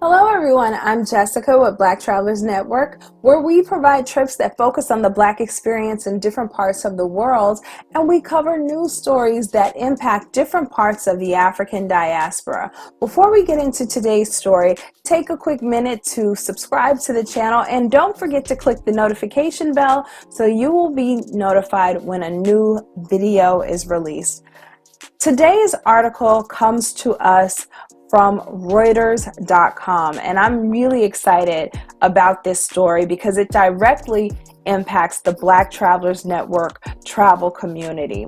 Hello everyone, I'm Jessica with Black Travelers Network, where we provide trips that focus on the Black experience in different parts of the world, and we cover news stories that impact different parts of the African diaspora. Before we get into today's story, take a quick minute to subscribe to the channel and don't forget to click the notification bell so you will be notified when a new video is released. Today's article comes to us from Reuters.com, and I'm really excited about this story because it directly impacts the Black Travelers Network travel community.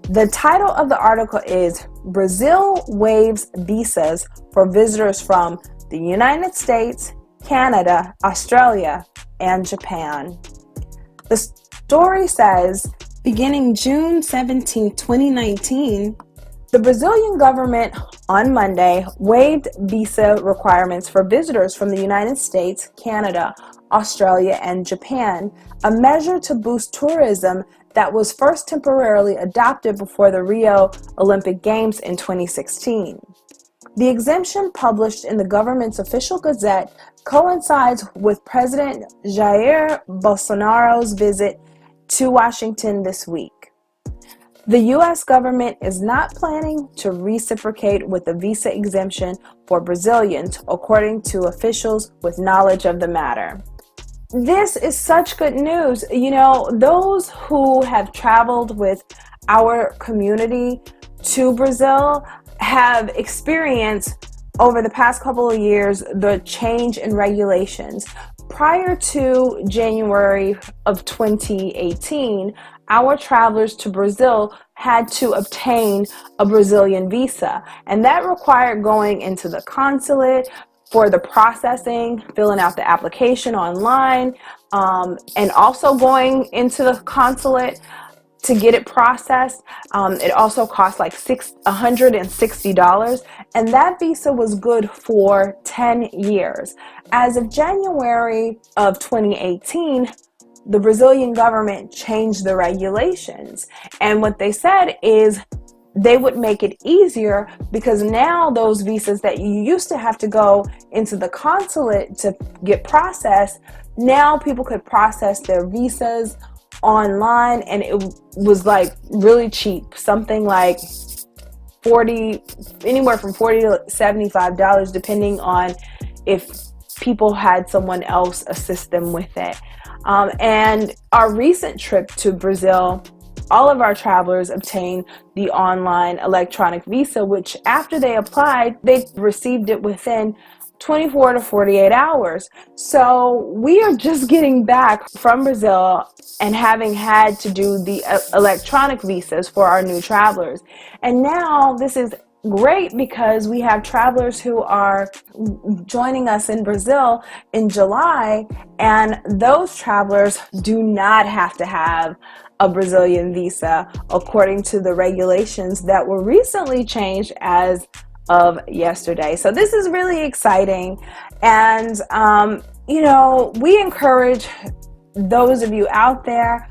The title of the article is Brazil Waives Visas for Visitors from the United States, Canada, Australia, and Japan. The story says, beginning June 17, 2019, the Brazilian government on Monday waived visa requirements for visitors from the United States, Canada, Australia, and Japan, a measure to boost tourism that was first temporarily adopted before the Rio Olympic Games in 2016. The exemption, published in the government's official gazette, coincides with President Jair Bolsonaro's visit to Washington this week. The U.S. government is not planning to reciprocate with the visa exemption for Brazilians, according to officials with knowledge of the matter. This is such good news. You know, those who have traveled with our community to Brazil have experienced over the past couple of years the change in regulations. Prior to January of 2018, our travelers to Brazil had to obtain a Brazilian visa, and that required going into the consulate for the processing, filling out the application online, and also going into the consulate to get it processed. It also cost like $160, and that visa was good for 10 years. As of January of 2018, the Brazilian government changed the regulations, and what they said is they would make it easier because now those visas that you used to have to go into the consulate to get processed, now people could process their visas online, and it was like really cheap, something like anywhere from $40 to $75, depending on if people had someone else assist them with it. And our recent trip to Brazil, all of our travelers obtained the online electronic visa, which after they applied, they received it within 24 to 48 hours. So we are just getting back from Brazil and having had to do the electronic visas for our new travelers. And now this is great because we have travelers who are joining us in Brazil in July, and those travelers do not have to have a Brazilian visa according to the regulations that were recently changed as of yesterday. So this is really exciting, and you know, we encourage those of you out there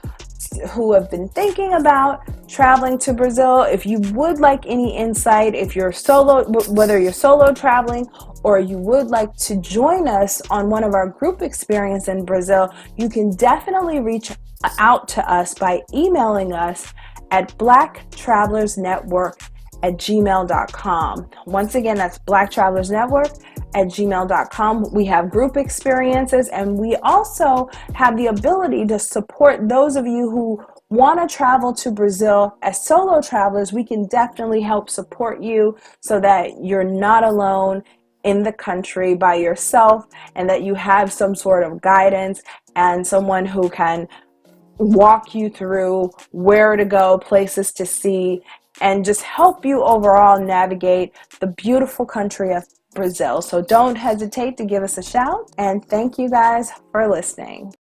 who have been thinking about traveling to Brazil, if you would like any insight, if you're solo, whether you're solo traveling or you would like to join us on one of our group experiences in Brazil, you can definitely reach out to us by emailing us at blacktravelersnetwork@gmail.com. Once again, that's blacktravelersnetwork@gmail.com. We have group experiences, and we also have the ability to support those of you who want to travel to Brazil as solo travelers. We can definitely help support you so that you're not alone in the country by yourself, and that you have some sort of guidance and someone who can walk you through where to go, places to see, and just help you overall navigate the beautiful country of Brazil. So don't hesitate to give us a shout, and thank you guys for listening.